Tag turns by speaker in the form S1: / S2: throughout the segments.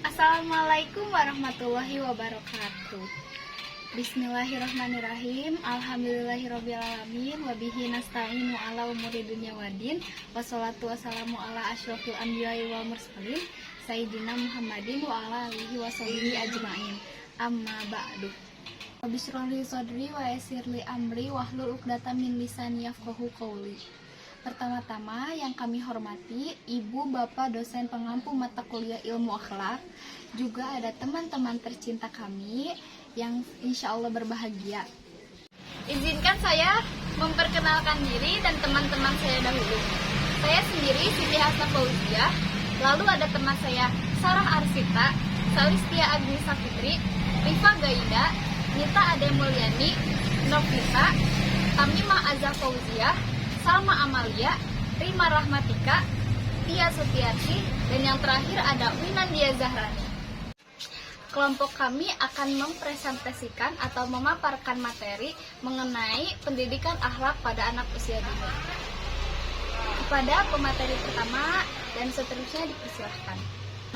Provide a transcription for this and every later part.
S1: Assalamualaikum warahmatullahi wabarakatuh. Bismillahirrahmanirrahim. Alhamdulillahirrabbilalamin. Wabihi nasta'inu ala umuri dunya waddin. Wassalatu wassalamu ala asyrofil anbiya'i wal mursalin Sayyidina Muhammadin wa ala alihi wa sahbihi ajma'in. Amma ba'du. Bismillah sodri wa yassirli amri wahlul 'uqdatam min lisani yafqahu qawli. Pertama-tama yang kami hormati Ibu Bapak dosen pengampu mata kuliah ilmu akhlak, juga ada teman-teman tercinta kami yang insya Allah berbahagia. Izinkan saya memperkenalkan diri dan teman-teman saya dahulu. Saya sendiri Siti Hasna Fauziah, lalu ada teman saya Sarah Arsita, Salistia Agni Sapitri, Rifa Gaida, Nita Ade Mulyani, Novita, Tamimah Azza Fauziah, Salma Amalia, Rima Rahmatika, Tia Sutiati, dan yang terakhir ada Winandia Zahrani. Kelompok kami akan mempresentasikan atau memaparkan materi mengenai pendidikan akhlak pada anak usia dini. Kepada pemateri pertama dan seterusnya dipersilahkan.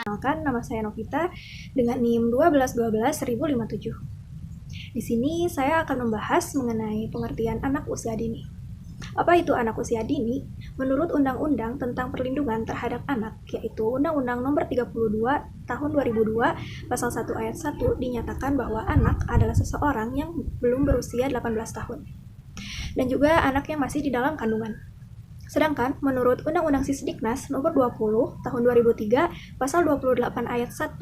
S2: Kenalkan, nama saya Novita dengan NIM 1212057. Di sini saya akan membahas mengenai pengertian anak usia dini. Apa itu anak usia dini? Menurut Undang-Undang tentang Perlindungan Terhadap Anak, yaitu Undang-Undang Nomor 32 Tahun 2002, Pasal 1 Ayat 1, dinyatakan bahwa anak adalah seseorang yang belum berusia 18 tahun. Dan juga anak yang masih di dalam kandungan. Sedangkan menurut Undang-Undang Sisdiknas Nomor 20 Tahun 2003, Pasal 28 Ayat 1,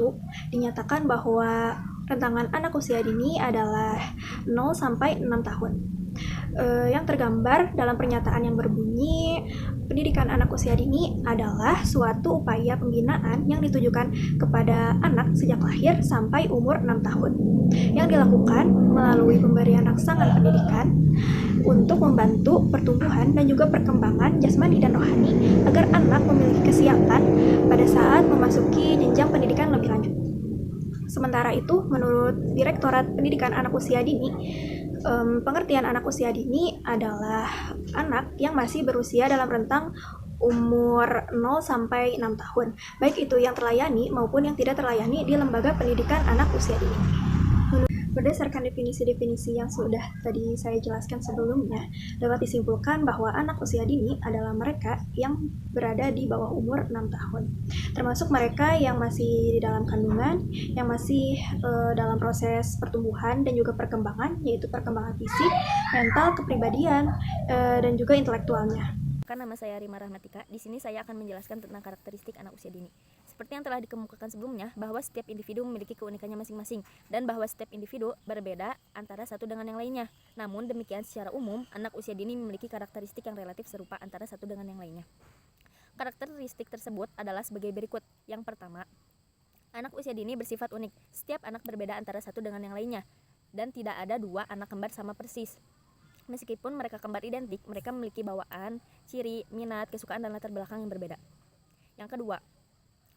S2: dinyatakan bahwa rentangan anak usia dini adalah 0 sampai 6 tahun. Yang tergambar dalam pernyataan yang berbunyi, pendidikan anak usia dini adalah suatu upaya pembinaan yang ditujukan kepada anak sejak lahir sampai umur 6 tahun, yang dilakukan melalui pemberian rangsangan pendidikan untuk membantu pertumbuhan dan juga perkembangan jasmani dan rohani agar anak memiliki kesiapan pada saat memasuki jenjang pendidikan lebih lanjut. Sementara itu, menurut Direktorat Pendidikan Anak Usia Dini, pengertian anak usia dini adalah anak yang masih berusia dalam rentang umur 0 sampai 6 tahun, baik itu yang terlayani maupun yang tidak terlayani di lembaga pendidikan anak usia dini. Berdasarkan definisi-definisi yang sudah tadi saya jelaskan sebelumnya, dapat disimpulkan bahwa anak usia dini adalah mereka yang berada di bawah umur 6 tahun, termasuk mereka yang masih di dalam kandungan, yang masih dalam proses pertumbuhan dan juga perkembangan, yaitu perkembangan fisik, mental, kepribadian, dan juga intelektualnya.
S3: Nama saya Rima Rahmatika. Di sini saya akan menjelaskan tentang karakteristik anak usia dini. Seperti yang telah dikemukakan sebelumnya, bahwa setiap individu memiliki keunikannya masing-masing dan bahwa setiap individu berbeda antara satu dengan yang lainnya. Namun demikian secara umum, anak usia dini memiliki karakteristik yang relatif serupa antara satu dengan yang lainnya. Karakteristik tersebut adalah sebagai berikut. Yang pertama, anak usia dini bersifat unik. Setiap anak berbeda antara satu dengan yang lainnya dan tidak ada dua anak kembar sama persis. Meskipun mereka kembar identik, mereka memiliki bawaan, ciri, minat, kesukaan, dan latar belakang yang berbeda. Yang kedua,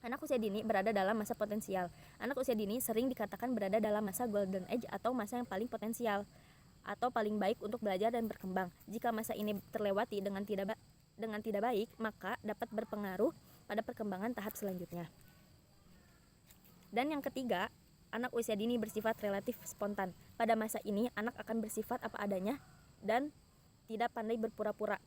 S3: anak usia dini berada dalam masa potensial. Anak usia dini sering dikatakan berada dalam masa golden age atau masa yang paling potensial atau paling baik untuk belajar dan berkembang. Jika masa ini terlewati dengan tidak baik, maka dapat berpengaruh pada perkembangan tahap selanjutnya. Dan yang ketiga, anak usia dini bersifat relatif spontan. Pada masa ini, anak akan bersifat apa adanya dan tidak pandai berpura-pura.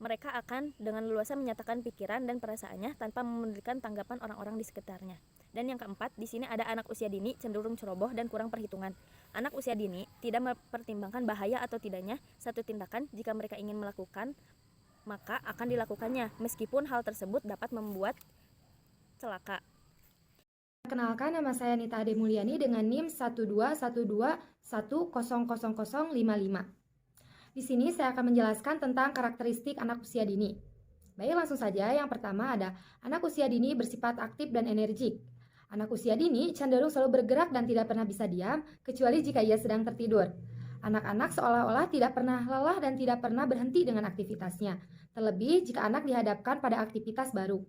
S3: Mereka akan dengan leluasa menyatakan pikiran dan perasaannya tanpa memerlukan tanggapan orang-orang di sekitarnya. Dan yang keempat, di sini ada anak usia dini cenderung ceroboh dan kurang perhitungan. Anak usia dini tidak mempertimbangkan bahaya atau tidaknya satu tindakan. Jika mereka ingin melakukan, maka akan dilakukannya, meskipun hal tersebut dapat membuat celaka.
S4: Perkenalkan, nama saya Nita Ade Mulyani dengan NIM 12121000055. Di sini saya akan menjelaskan tentang karakteristik anak usia dini. Baik, langsung saja. Yang pertama ada anak usia dini bersifat aktif dan energik. Anak usia dini cenderung selalu bergerak dan tidak pernah bisa diam, kecuali jika ia sedang tertidur. Anak-anak seolah-olah tidak pernah lelah dan tidak pernah berhenti dengan aktivitasnya, terlebih jika anak dihadapkan pada aktivitas baru.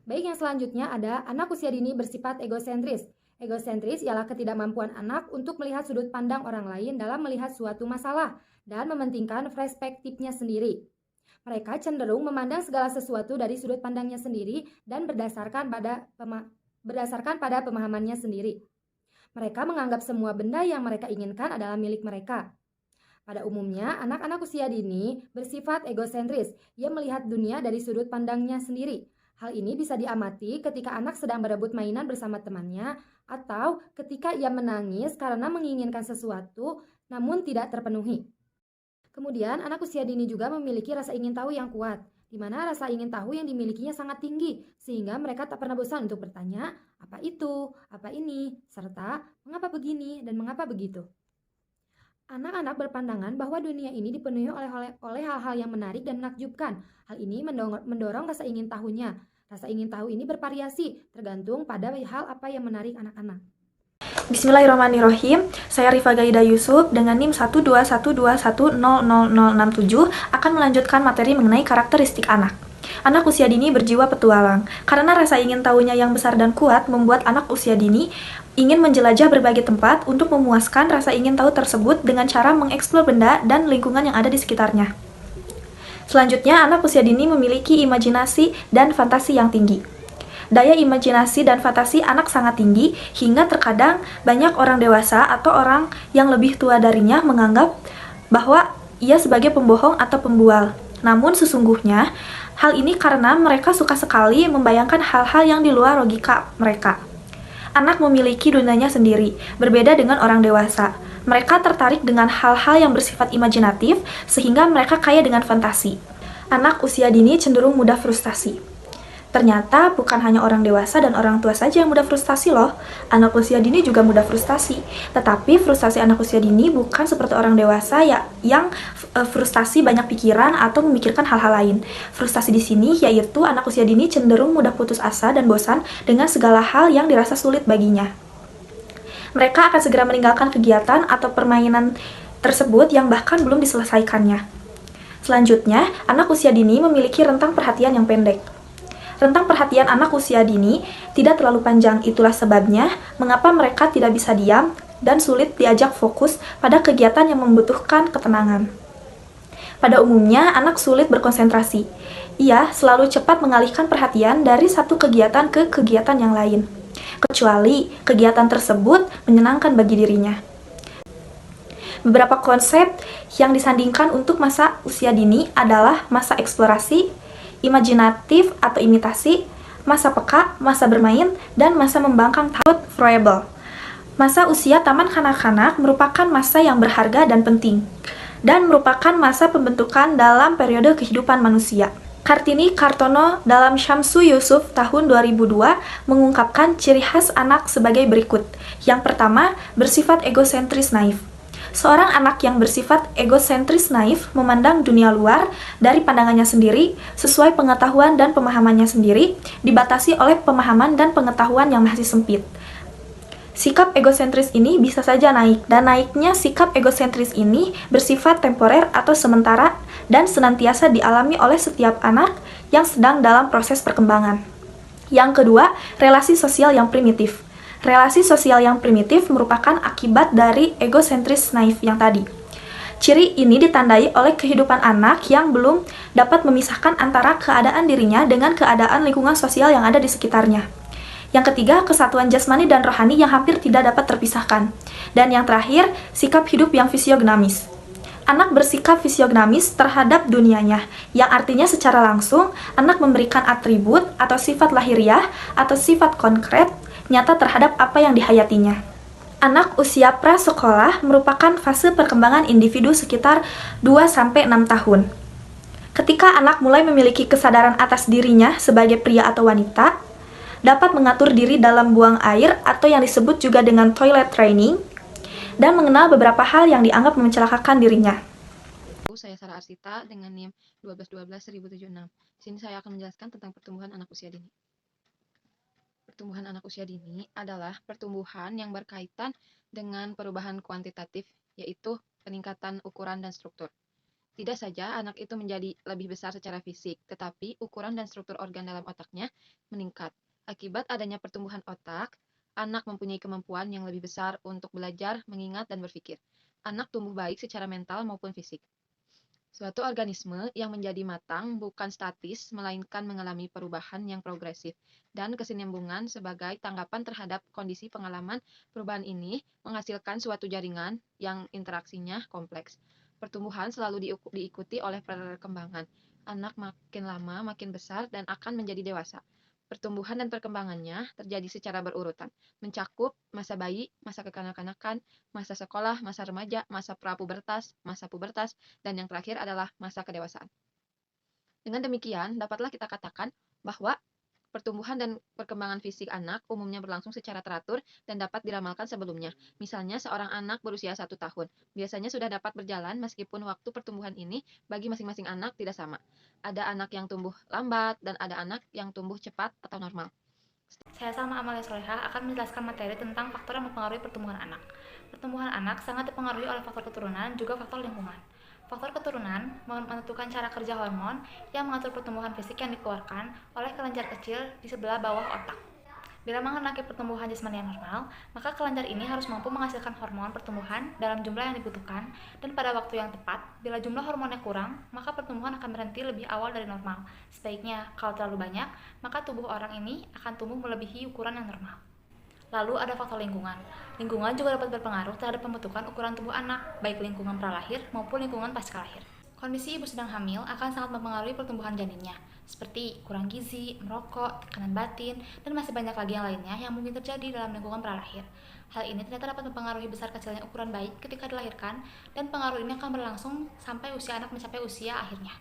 S4: Baik, yang selanjutnya ada anak usia dini bersifat egosentris. Egosentris ialah ketidakmampuan anak untuk melihat sudut pandang orang lain dalam melihat suatu masalah dan mementingkan perspektifnya sendiri. Mereka cenderung memandang segala sesuatu dari sudut pandangnya sendiri dan berdasarkan pada berdasarkan pada pemahamannya sendiri. Mereka menganggap semua benda yang mereka inginkan adalah milik mereka. Pada umumnya, anak-anak usia dini bersifat egosentris. Ia melihat dunia dari sudut pandangnya sendiri. Hal ini bisa diamati ketika anak sedang berebut mainan bersama temannya atau ketika ia menangis karena menginginkan sesuatu namun tidak terpenuhi. Kemudian, anak usia dini juga memiliki rasa ingin tahu yang kuat, di mana rasa ingin tahu yang dimilikinya sangat tinggi, sehingga mereka tak pernah bosan untuk bertanya, apa itu, apa ini, serta mengapa begini dan mengapa begitu. Anak-anak berpandangan bahwa dunia ini dipenuhi oleh hal-hal yang menarik dan menakjubkan. Hal ini mendorong rasa ingin tahunya. Rasa ingin tahu ini bervariasi, tergantung pada hal apa yang menarik anak-anak.
S2: Bismillahirrahmanirrahim. Saya Rifa Gaida Yusuf dengan NIM 12121000067 akan melanjutkan materi mengenai karakteristik anak. Anak usia dini berjiwa petualang. Karena rasa ingin tahunya yang besar dan kuat membuat anak usia dini ingin menjelajah berbagai tempat untuk memuaskan rasa ingin tahu tersebut dengan cara mengeksplor benda dan lingkungan yang ada di sekitarnya. Selanjutnya, anak usia dini memiliki imajinasi dan fantasi yang tinggi. Daya imajinasi dan fantasi anak sangat tinggi hingga terkadang banyak orang dewasa atau orang yang lebih tua darinya menganggap bahwa ia sebagai pembohong atau pembual. Namun sesungguhnya, hal ini karena mereka suka sekali membayangkan hal-hal yang di luar logika mereka. Anak memiliki dunianya sendiri, berbeda dengan orang dewasa. Mereka tertarik dengan hal-hal yang bersifat imajinatif, sehingga mereka kaya dengan fantasi. Anak usia dini cenderung mudah frustasi. Ternyata bukan hanya orang dewasa dan orang tua saja yang mudah frustasi loh. Anak usia dini juga mudah frustasi. Tetapi frustasi anak usia dini bukan seperti orang dewasa yang frustasi banyak pikiran atau memikirkan hal-hal lain. Frustasi di sini yaitu anak usia dini cenderung mudah putus asa dan bosan dengan segala hal yang dirasa sulit baginya. Mereka akan segera meninggalkan kegiatan atau permainan tersebut yang bahkan belum diselesaikannya. Selanjutnya, anak usia dini memiliki rentang perhatian yang pendek. Rentang perhatian anak usia dini tidak terlalu panjang, itulah sebabnya mengapa mereka tidak bisa diam dan sulit diajak fokus pada kegiatan yang membutuhkan ketenangan. Pada umumnya, anak sulit berkonsentrasi. Ia selalu cepat mengalihkan perhatian dari satu kegiatan ke kegiatan yang lain, kecuali kegiatan tersebut menyenangkan bagi dirinya. Beberapa konsep yang disandingkan untuk masa usia dini adalah masa eksplorasi, imajinatif atau imitasi, masa peka, masa bermain, dan masa membangkang tahun Froebel. Masa usia taman kanak-kanak merupakan masa yang berharga dan penting, dan merupakan masa pembentukan dalam periode kehidupan manusia. Kartini Kartono dalam Syamsu Yusuf tahun 2002 mengungkapkan ciri khas anak sebagai berikut. Yang pertama, bersifat egosentris naif. Seorang anak yang bersifat egosentris naif memandang dunia luar dari pandangannya sendiri, sesuai pengetahuan dan pemahamannya sendiri, dibatasi oleh pemahaman dan pengetahuan yang masih sempit. Sikap egosentris ini bisa saja naik, dan naiknya sikap egosentris ini bersifat temporer atau sementara dan senantiasa dialami oleh setiap anak yang sedang dalam proses perkembangan. Yang kedua, relasi sosial yang primitif. Relasi sosial yang primitif merupakan akibat dari egosentris naif yang tadi. Ciri ini ditandai oleh kehidupan anak yang belum dapat memisahkan antara keadaan dirinya dengan keadaan lingkungan sosial yang ada di sekitarnya. Yang ketiga, kesatuan jasmani dan rohani yang hampir tidak dapat terpisahkan. Dan yang terakhir, sikap hidup yang fisiognomis. Anak bersikap fisiognomis terhadap dunianya, yang artinya secara langsung, anak memberikan atribut atau sifat lahiriah atau sifat konkret nyata terhadap apa yang dihayatinya. Anak usia prasekolah merupakan fase perkembangan individu sekitar 2-6 tahun. Ketika anak mulai memiliki kesadaran atas dirinya sebagai pria atau wanita, dapat mengatur diri dalam buang air atau yang disebut juga dengan toilet training, dan mengenal beberapa hal yang dianggap mencelakakan dirinya.
S5: Saya Sarah Arsita dengan NIM 1212076. Di sini saya akan menjelaskan tentang pertumbuhan anak usia dini. Pertumbuhan anak usia dini adalah pertumbuhan yang berkaitan dengan perubahan kuantitatif, yaitu peningkatan ukuran dan struktur. Tidak saja anak itu menjadi lebih besar secara fisik, tetapi ukuran dan struktur organ dalam otaknya meningkat. Akibat adanya pertumbuhan otak, anak mempunyai kemampuan yang lebih besar untuk belajar, mengingat, dan berpikir. Anak tumbuh baik secara mental maupun fisik. Suatu organisme yang menjadi matang bukan statis, melainkan mengalami perubahan yang progresif, dan kesinambungan sebagai tanggapan terhadap kondisi pengalaman perubahan ini menghasilkan suatu jaringan yang interaksinya kompleks. Pertumbuhan selalu diikuti oleh perkembangan. Anak makin lama makin besar dan akan menjadi dewasa. Pertumbuhan dan perkembangannya terjadi secara berurutan, mencakup masa bayi, masa kekanak-kanakan, masa sekolah, masa remaja, masa masa pubertas, dan yang terakhir adalah masa kedewasaan. Dengan demikian, dapatlah kita katakan bahwa pertumbuhan dan perkembangan fisik anak umumnya berlangsung secara teratur dan dapat diramalkan sebelumnya. Misalnya, seorang anak berusia 1 tahun biasanya sudah dapat berjalan meskipun waktu pertumbuhan ini bagi masing-masing anak tidak sama. Ada anak yang tumbuh lambat dan ada anak yang tumbuh cepat atau normal.
S4: Saya Salma Amalia Soleha akan menjelaskan materi tentang faktor yang mempengaruhi pertumbuhan anak. Pertumbuhan anak sangat dipengaruhi oleh faktor keturunan juga faktor lingkungan. Faktor keturunan menentukan cara kerja hormon yang mengatur pertumbuhan fisik yang dikeluarkan oleh kelenjar kecil di sebelah bawah otak. Bila menghendaki pertumbuhan jasmani yang normal, maka kelenjar ini harus mampu menghasilkan hormon pertumbuhan dalam jumlah yang dibutuhkan dan pada waktu yang tepat. Bila jumlah hormonnya kurang, maka pertumbuhan akan berhenti lebih awal dari normal. Sebaiknya, kalau terlalu banyak, maka tubuh orang ini akan tumbuh melebihi ukuran yang normal. Lalu ada faktor lingkungan. Lingkungan juga dapat berpengaruh terhadap pembentukan ukuran tubuh anak, baik lingkungan pralahir maupun lingkungan pasca lahir. Kondisi ibu sedang hamil akan sangat mempengaruhi pertumbuhan janinnya, seperti kurang gizi, merokok, tekanan batin, dan masih banyak lagi yang lainnya yang mungkin terjadi dalam lingkungan pralahir. Hal ini ternyata dapat mempengaruhi besar kecilnya ukuran bayi ketika dilahirkan, dan pengaruh ini akan berlangsung sampai usia anak mencapai usia akhirnya.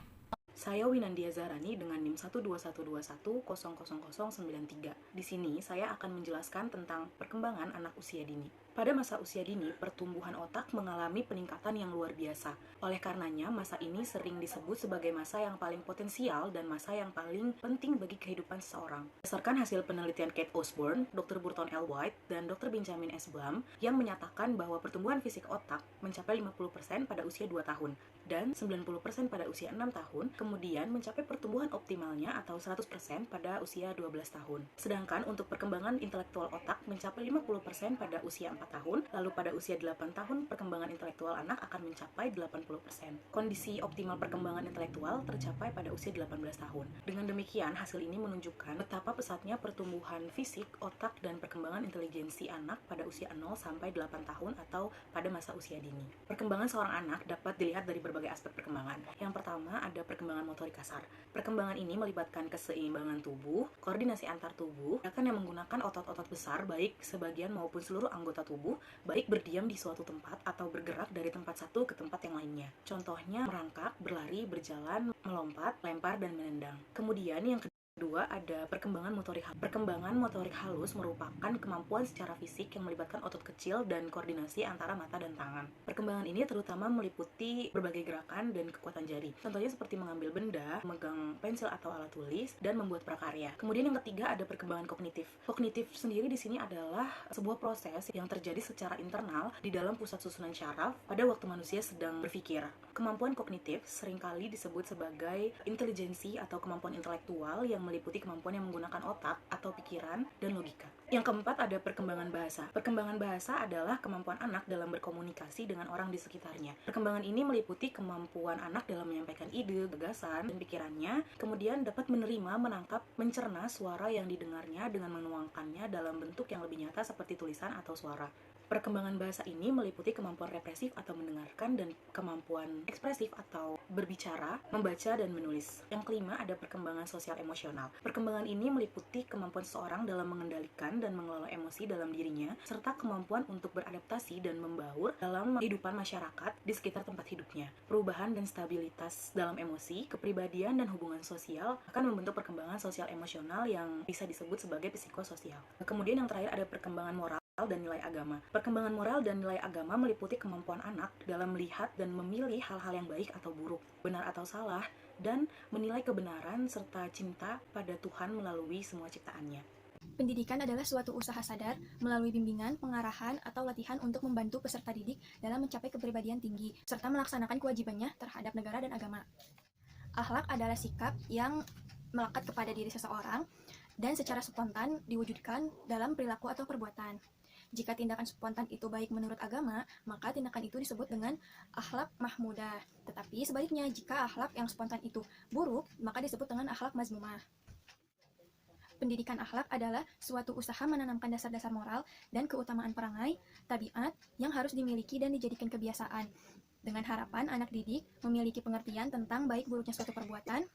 S6: Saya Winandia Zarani dengan NIM 12121000093. Di sini saya akan menjelaskan tentang perkembangan anak usia dini. Pada masa usia dini, pertumbuhan otak mengalami peningkatan yang luar biasa. Oleh karenanya, masa ini sering disebut sebagai masa yang paling potensial dan masa yang paling penting bagi kehidupan seseorang. Berdasarkan hasil penelitian Kate Osborne, Dr. Burton L. White, dan Dr. Benjamin S. Blum yang menyatakan bahwa pertumbuhan fisik otak mencapai 50% pada usia 2 tahun dan 90% pada usia 6 tahun, kemudian mencapai pertumbuhan optimalnya atau 100% pada usia 12 tahun. Sedangkan untuk perkembangan intelektual otak mencapai 50% pada usia 4 tahun, lalu pada usia 8 tahun perkembangan intelektual anak akan mencapai 80%. Kondisi optimal perkembangan intelektual tercapai pada usia 18 tahun. Dengan demikian, hasil ini menunjukkan betapa pesatnya pertumbuhan fisik, otak, dan perkembangan intelijensi anak pada usia 0 sampai 8 tahun atau pada masa usia dini. Perkembangan seorang anak dapat dilihat dari berbagai aspek perkembangan. Yang pertama ada perkembangan motorik kasar. Perkembangan ini melibatkan keseimbangan tubuh, koordinasi antar tubuh, yang menggunakan otot-otot besar baik sebagian maupun seluruh anggota tubuh, baik berdiam di suatu tempat atau bergerak dari tempat satu ke tempat yang lainnya. Contohnya merangkak, berlari, berjalan, melompat, lempar, dan menendang. Kemudian yang kedua ada perkembangan motorik halus. Perkembangan motorik halus merupakan kemampuan secara fisik yang melibatkan otot kecil dan koordinasi antara mata dan tangan. Perkembangan ini terutama meliputi berbagai gerakan dan kekuatan jari. Contohnya seperti mengambil benda, memegang pensil atau alat tulis, dan membuat prakarya. Kemudian yang ketiga ada perkembangan kognitif. Kognitif sendiri di sini adalah sebuah proses yang terjadi secara internal di dalam pusat susunan syaraf pada waktu manusia sedang berpikir. Kemampuan kognitif seringkali disebut sebagai intelijensi atau kemampuan intelektual yang meliputi kemampuan yang menggunakan otak atau pikiran dan logika. Yang keempat ada perkembangan bahasa. Perkembangan bahasa adalah kemampuan anak dalam berkomunikasi dengan orang di sekitarnya. Perkembangan ini meliputi kemampuan anak dalam menyampaikan ide, gagasan, dan pikirannya, kemudian dapat menerima, menangkap, mencerna suara yang didengarnya dengan menuangkannya dalam bentuk yang lebih nyata seperti tulisan atau suara. Perkembangan bahasa ini meliputi kemampuan represif atau mendengarkan dan kemampuan ekspresif atau berbicara, membaca, dan menulis. Yang kelima ada perkembangan sosial emosional. Perkembangan ini meliputi kemampuan seseorang dalam mengendalikan dan mengelola emosi dalam dirinya, serta kemampuan untuk beradaptasi dan membaur dalam kehidupan masyarakat di sekitar tempat hidupnya. Perubahan dan stabilitas dalam emosi, kepribadian, dan hubungan sosial akan membentuk perkembangan sosial emosional yang bisa disebut sebagai psikososial. Kemudian yang terakhir ada perkembangan moral dan nilai agama. Perkembangan moral dan nilai agama meliputi kemampuan anak dalam melihat dan memilih hal-hal yang baik atau buruk, benar atau salah, dan menilai kebenaran serta cinta pada Tuhan melalui semua ciptaannya.
S2: Pendidikan adalah suatu usaha sadar melalui bimbingan, pengarahan, atau latihan untuk membantu peserta didik dalam mencapai kepribadian tinggi, serta melaksanakan kewajibannya terhadap negara dan agama. Akhlak adalah sikap yang melekat kepada diri seseorang dan secara spontan diwujudkan dalam perilaku atau perbuatan. Jika tindakan spontan itu baik menurut agama, maka tindakan itu disebut dengan akhlak mahmudah. Tetapi sebaliknya, jika akhlak yang spontan itu buruk, maka disebut dengan akhlak mazmumah. Pendidikan akhlak adalah suatu usaha menanamkan dasar-dasar moral dan keutamaan perangai, tabiat yang harus dimiliki dan dijadikan kebiasaan, dengan harapan anak didik memiliki pengertian tentang baik buruknya suatu perbuatan,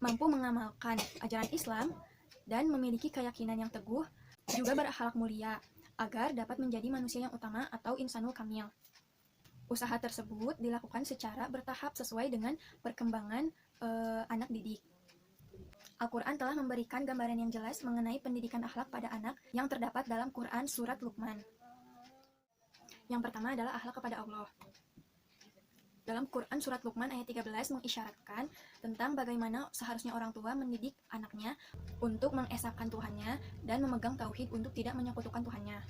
S2: mampu mengamalkan ajaran Islam, dan memiliki keyakinan yang teguh, juga berakhlak mulia, agar dapat menjadi manusia yang utama atau insanul kamil. Usaha tersebut dilakukan secara bertahap sesuai dengan perkembangan anak didik. Al-Quran telah memberikan gambaran yang jelas mengenai pendidikan akhlak pada anak yang terdapat dalam Quran Surat Luqman. Yang pertama adalah akhlak kepada Allah. Dalam Quran Surat Luqman ayat 13 mengisyaratkan tentang bagaimana seharusnya orang tua mendidik anaknya untuk mengesahkan Tuhannya dan memegang tauhid untuk tidak menyekutukan Tuhannya.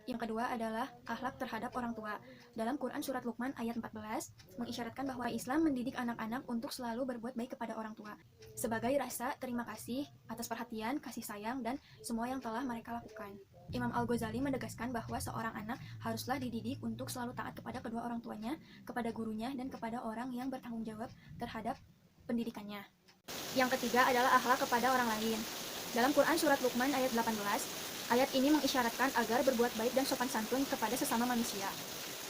S2: Yang kedua adalah akhlak terhadap orang tua. Dalam Quran Surat Luqman ayat 14 mengisyaratkan bahwa Islam mendidik anak-anak untuk selalu berbuat baik kepada orang tua, sebagai rasa terima kasih atas perhatian, kasih sayang, dan semua yang telah mereka lakukan. Imam Al-Ghazali menegaskan bahwa seorang anak haruslah dididik untuk selalu taat kepada kedua orang tuanya, kepada gurunya, dan kepada orang yang bertanggung jawab terhadap pendidikannya. Yang ketiga adalah akhlak kepada orang lain. Dalam Quran Surat Luqman ayat 18, ayat ini mengisyaratkan agar berbuat baik dan sopan santun kepada sesama manusia.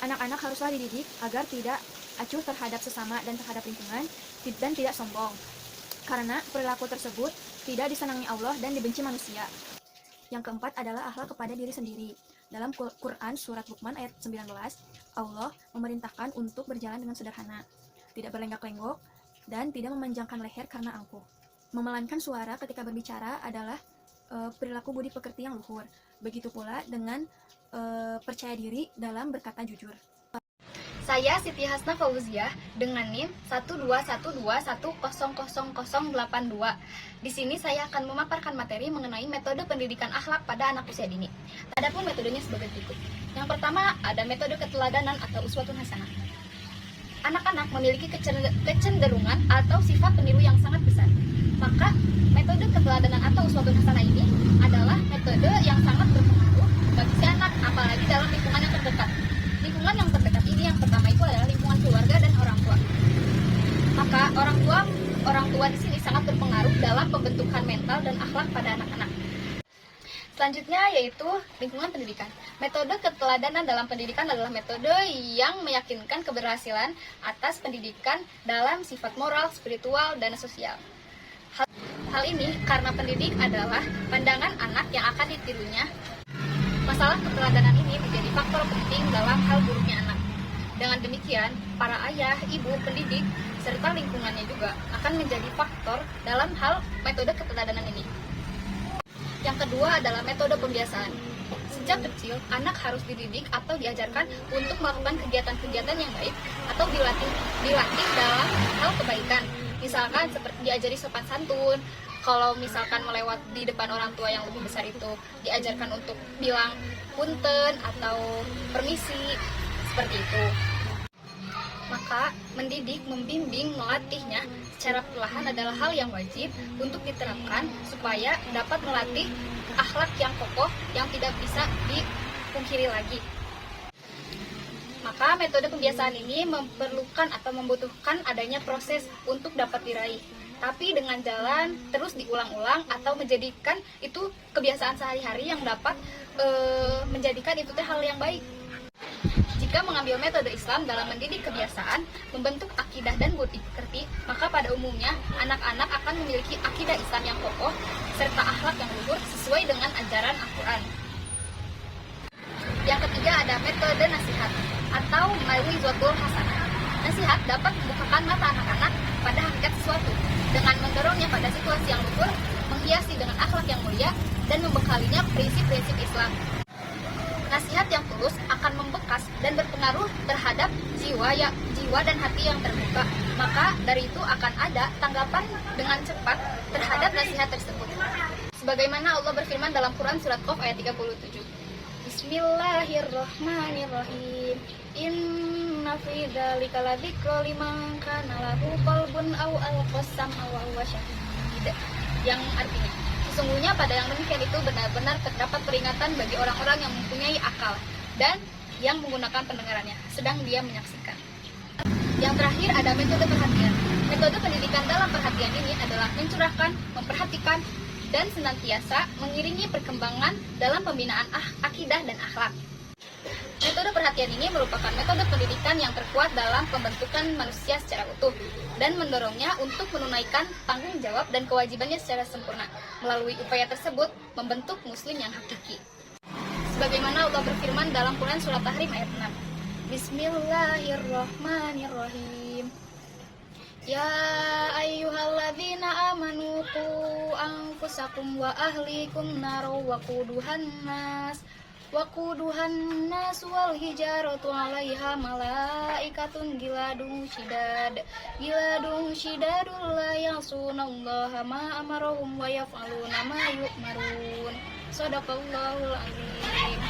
S2: Anak-anak haruslah dididik agar tidak acuh terhadap sesama dan terhadap lingkungan, dan tidak sombong, karena perilaku tersebut tidak disenangi Allah dan dibenci manusia. Yang keempat adalah akhlak kepada diri sendiri. Dalam Quran Surat Luqman ayat 19, Allah memerintahkan untuk berjalan dengan sederhana, tidak berlenggak-lenggok, dan tidak memanjangkan leher karena angkuh. Memelankan suara ketika berbicara adalah perilaku budi pekerti yang luhur. Begitu pula dengan percaya diri dalam berkata jujur.
S1: Saya Siti Hasna Fauziah dengan NIM 12121000082. Di sini saya akan memaparkan materi mengenai metode pendidikan akhlak pada anak usia dini. Adapun metodenya sebagai berikut. Yang pertama ada metode keteladanan atau uswatun hasanah. Anak-anak memiliki kecenderungan atau sifat peniru yang sangat besar. Maka metode keteladanan atau uswatun hasanah ini adalah metode yang sangat berpengaruh bagi si anak, apalagi dalam lingkungan yang terdekat. Lingkungan yang terdekat ini yang pertama itu adalah lingkungan keluarga dan orang tua. Maka orang tua di sini sangat berpengaruh dalam pembentukan mental dan akhlak pada anak-anak. Selanjutnya yaitu lingkungan pendidikan. Metode keteladanan dalam pendidikan adalah metode yang meyakinkan keberhasilan atas pendidikan dalam sifat moral, spiritual, dan sosial. Hal ini karena pendidik adalah pandangan anak yang akan ditirunya. Masalah keteladanan ini menjadi faktor penting dalam hal buruknya anak. Dengan demikian, para ayah, ibu, pendidik, serta lingkungannya juga akan menjadi faktor dalam hal metode keteladanan ini. Yang kedua adalah metode pembiasaan. Sejak kecil, anak harus dididik atau diajarkan untuk melakukan kegiatan-kegiatan yang baik atau dilatih dalam hal kebaikan. Misalkan seperti diajari sopan santun. Kalau misalkan melewat di depan orang tua yang lebih besar itu diajarkan untuk bilang punten atau permisi, seperti itu. Maka mendidik, membimbing, melatihnya secara perlahan adalah hal yang wajib untuk diterapkan supaya dapat melatih akhlak yang kokoh yang tidak bisa dipungkiri lagi. Maka metode pembiasaan ini memerlukan atau membutuhkan adanya proses untuk dapat diraih. Tapi dengan jalan terus diulang-ulang atau menjadikan itu kebiasaan sehari-hari yang dapat menjadikan itu hal yang baik. Jika mengambil metode Islam dalam mendidik kebiasaan, membentuk akidah dan budi pekerti, maka pada umumnya anak-anak akan memiliki akidah Islam yang kokoh serta akhlak yang luhur sesuai dengan ajaran Al-Quran. Yang ketiga ada metode nasihat atau mau'izatul hasanah. Nasihat dapat membukakan mata anak-anak pada hakikat sesuatu dengan mendorongnya pada situasi yang luhur, menghiasi dengan akhlak yang mulia, dan membekalinya prinsip-prinsip Islam. Nasihat yang tulus akan membekas dan berpengaruh terhadap jiwa dan hati yang terbuka. Maka dari itu akan ada tanggapan dengan cepat terhadap nasihat tersebut. Sebagaimana Allah berfirman dalam Quran Surat Qaf ayat 37. Bismillahirrahmanirrahim. Inna fi dzalika ladzikra liman kana lahu qalbun aw alqasam aw huwa syahid. Yang artinya, Sesungguhnya pada yang demikian itu benar-benar terdapat peringatan bagi orang-orang yang mempunyai akal dan yang menggunakan pendengarannya, sedang dia menyaksikan. Yang terakhir ada metode perhatian. Metode pendidikan dalam perhatian ini adalah mencurahkan, memperhatikan, dan senantiasa mengiringi perkembangan dalam pembinaan akidah dan akhlak. Metode perhatian ini merupakan metode pendidikan yang terkuat dalam pembentukan manusia secara utuh dan mendorongnya untuk menunaikan tanggung jawab dan kewajibannya secara sempurna. Melalui upaya tersebut, membentuk muslim yang hakiki. Sebagaimana Allah berfirman dalam Quran Surat Tahrim ayat 6. Bismillahirrahmanirrahim. Ya ayyuhalladzina amanu qu anfusakum wa ahlikum naro waquduhan nas wal hijaratu 'alaiha malaikatun giladun shidadul la ya'sunallaha ma amarahum wa yaf'aluna ma yu'marun. Shadaqallahul azim.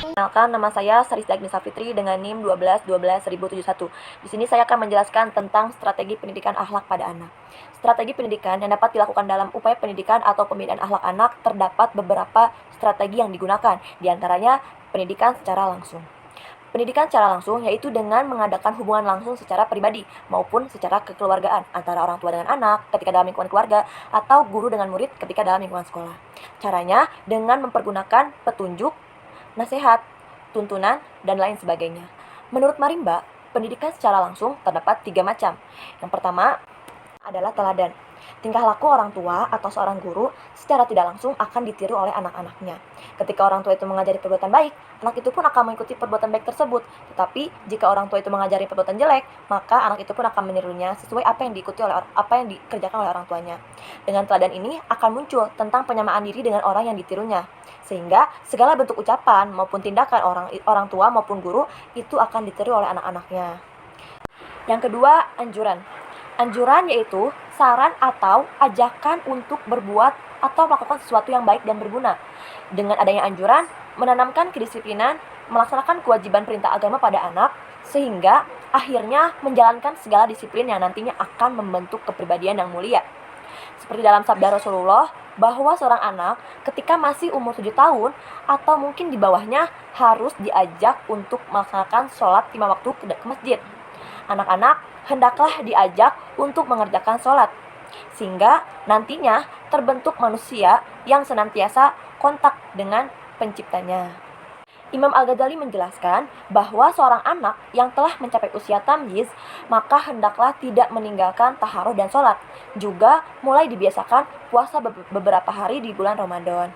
S3: Perkenalkan, nama saya Sarisda Agnes Fitri dengan NIM 12-12-1071. Di sini saya akan menjelaskan tentang strategi pendidikan akhlak pada anak. Strategi pendidikan yang dapat dilakukan dalam upaya pendidikan atau pembinaan akhlak anak terdapat beberapa strategi yang digunakan, di antaranya pendidikan secara langsung. Pendidikan secara langsung yaitu dengan mengadakan hubungan langsung secara pribadi maupun secara kekeluargaan antara orang tua dengan anak ketika dalam lingkungan keluarga atau guru dengan murid ketika dalam lingkungan sekolah. Caranya dengan mempergunakan petunjuk, nasihat, tuntunan, dan lain sebagainya. Menurut Marimba, pendidikan secara langsung terdapat 3 macam. Yang pertama adalah teladan. Tingkah laku orang tua atau seorang guru secara tidak langsung akan ditiru oleh anak-anaknya. Ketika orang tua itu mengajari perbuatan baik, anak itu pun akan mengikuti perbuatan baik tersebut. Tetapi jika orang tua itu mengajari perbuatan jelek, maka anak itu pun akan menirunya sesuai apa yang dikerjakan oleh orang tuanya. Dengan teladan ini akan muncul tentang penyamaan diri dengan orang yang ditirunya. Sehingga segala bentuk ucapan maupun tindakan orang tua maupun guru itu akan ditiru oleh anak-anaknya. Yang kedua, anjuran. Anjuran yaitu saran atau ajakan untuk berbuat atau melakukan sesuatu yang baik dan berguna. Dengan adanya anjuran, menanamkan kedisiplinan, melaksanakan kewajiban perintah agama pada anak, sehingga akhirnya menjalankan segala disiplin yang nantinya akan membentuk kepribadian yang mulia. Seperti dalam sabda Rasulullah, bahwa seorang anak ketika masih umur 7 tahun atau mungkin di bawahnya harus diajak untuk melaksanakan sholat 5 waktu ke masjid. Anak-anak hendaklah diajak untuk mengerjakan sholat, sehingga nantinya terbentuk manusia yang senantiasa kontak dengan penciptanya. Imam Al-Ghazali menjelaskan bahwa seorang anak yang telah mencapai usia tamyiz, maka hendaklah tidak meninggalkan taharuh dan sholat. Juga mulai dibiasakan puasa beberapa hari di bulan Ramadan.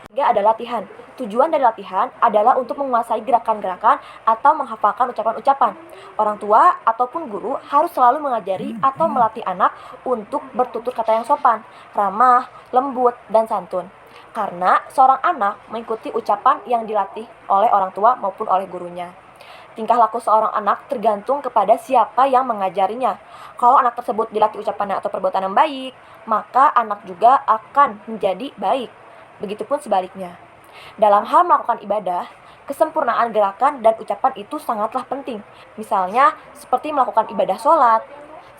S3: Ketiga ada latihan. Tujuan dari latihan adalah untuk menguasai gerakan-gerakan atau menghafalkan ucapan-ucapan. Orang tua ataupun guru harus selalu mengajari atau melatih anak untuk bertutur kata yang sopan, ramah, lembut, dan santun. Karena seorang anak mengikuti ucapan yang dilatih oleh orang tua maupun oleh gurunya. Tingkah laku seorang anak tergantung kepada siapa yang mengajarinya. Kalau anak tersebut dilatih ucapannya atau perbuatan yang baik, maka anak juga akan menjadi baik. Begitupun sebaliknya. Dalam hal melakukan ibadah, kesempurnaan gerakan dan ucapan itu sangatlah penting. Misalnya, seperti melakukan ibadah sholat.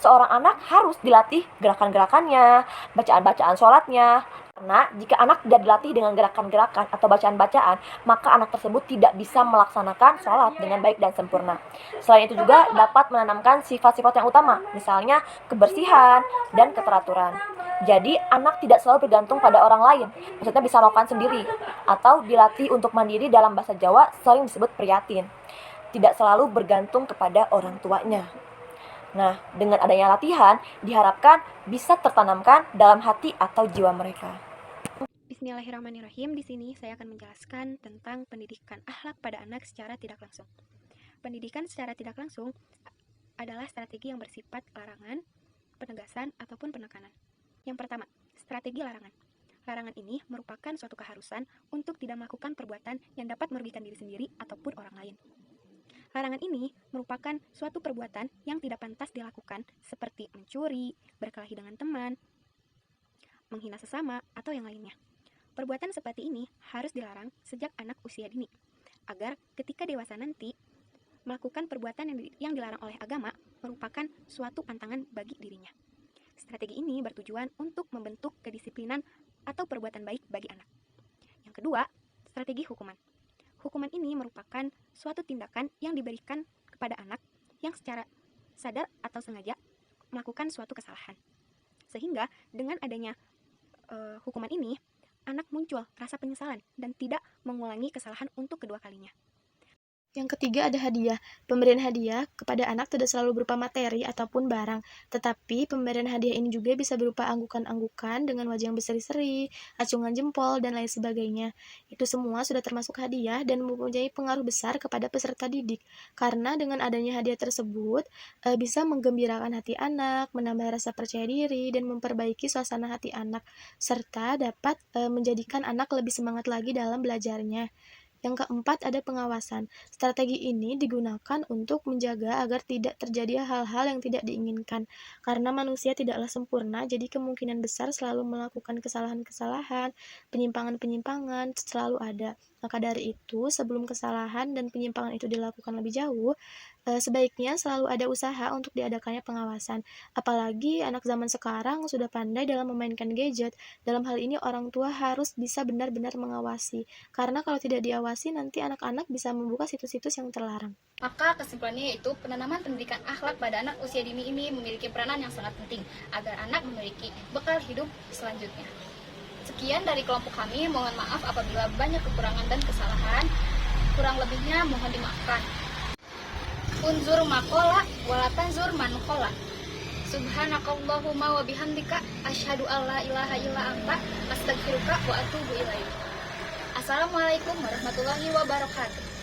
S3: Seorang anak harus dilatih gerakan-gerakannya, bacaan-bacaan sholatnya. Karena jika anak tidak dilatih dengan gerakan-gerakan atau bacaan-bacaan, maka anak tersebut tidak bisa melaksanakan sholat dengan baik dan sempurna. Selain itu juga dapat menanamkan sifat-sifat yang utama, misalnya kebersihan dan keteraturan. Jadi anak tidak selalu bergantung pada orang lain, maksudnya bisa melakukan sendiri, atau dilatih untuk mandiri dalam bahasa Jawa sering disebut prihatin. Tidak selalu bergantung kepada orang tuanya. Nah, dengan adanya latihan, diharapkan bisa tertanamkan dalam hati atau jiwa mereka.
S2: Bismillahirrahmanirrahim. Di sini saya akan menjelaskan tentang pendidikan akhlak pada anak secara tidak langsung. Pendidikan secara tidak langsung adalah strategi yang bersifat larangan, penegasan, ataupun penekanan. Yang pertama, strategi larangan. Larangan ini merupakan suatu keharusan untuk tidak melakukan perbuatan yang dapat merugikan diri sendiri ataupun orang lain. Larangan ini merupakan suatu perbuatan yang tidak pantas dilakukan seperti mencuri, berkelahi dengan teman, menghina sesama, atau yang lainnya. Perbuatan seperti ini harus dilarang sejak anak usia dini, agar ketika dewasa nanti, melakukan perbuatan yang dilarang oleh agama merupakan suatu pantangan bagi dirinya. Strategi ini bertujuan untuk membentuk kedisiplinan
S7: atau perbuatan baik bagi anak. Yang kedua, strategi hukuman. Hukuman ini merupakan suatu tindakan yang diberikan kepada anak yang secara sadar atau sengaja melakukan suatu kesalahan. Sehingga dengan adanya hukuman ini, anak muncul rasa penyesalan dan tidak mengulangi kesalahan untuk kedua kalinya.
S8: Yang ketiga ada hadiah. Pemberian hadiah kepada anak tidak selalu berupa materi ataupun barang, tetapi pemberian hadiah ini juga bisa berupa anggukan-anggukan dengan wajah yang berseri-seri, acungan jempol, dan lain sebagainya. Itu semua sudah termasuk hadiah dan mempunyai pengaruh besar kepada peserta didik, karena dengan adanya hadiah tersebut bisa menggembirakan hati anak, menambah rasa percaya diri, dan memperbaiki suasana hati anak, serta dapat menjadikan anak lebih semangat lagi dalam belajarnya. Yang keempat ada pengawasan. Strategi ini digunakan untuk menjaga agar tidak terjadi hal-hal yang tidak diinginkan. Karena manusia tidaklah sempurna, jadi kemungkinan besar selalu melakukan kesalahan-kesalahan, penyimpangan-penyimpangan selalu ada. Maka dari itu, sebelum kesalahan dan penyimpangan itu dilakukan lebih jauh, sebaiknya selalu ada usaha untuk diadakannya pengawasan. Apalagi anak zaman sekarang sudah pandai dalam memainkan gadget. Dalam hal ini orang tua harus bisa benar-benar mengawasi. Karena kalau tidak diawasi, nanti anak-anak bisa membuka situs-situs yang terlarang.
S1: Maka kesimpulannya yaitu penanaman pendidikan akhlak pada anak usia dini ini memiliki peranan yang sangat penting agar anak memiliki bekal hidup selanjutnya. Sekian dari kelompok kami, mohon maaf apabila banyak kekurangan dan kesalahan. Kurang lebihnya mohon dimaafkan. Unzur makola walatanzur mankola. Subhanakallahumma wa bihamdika asyhadu an la ilaha illa anta astaghfiruka wa atubu ilaik. Assalamualaikum warahmatullahi wabarakatuh.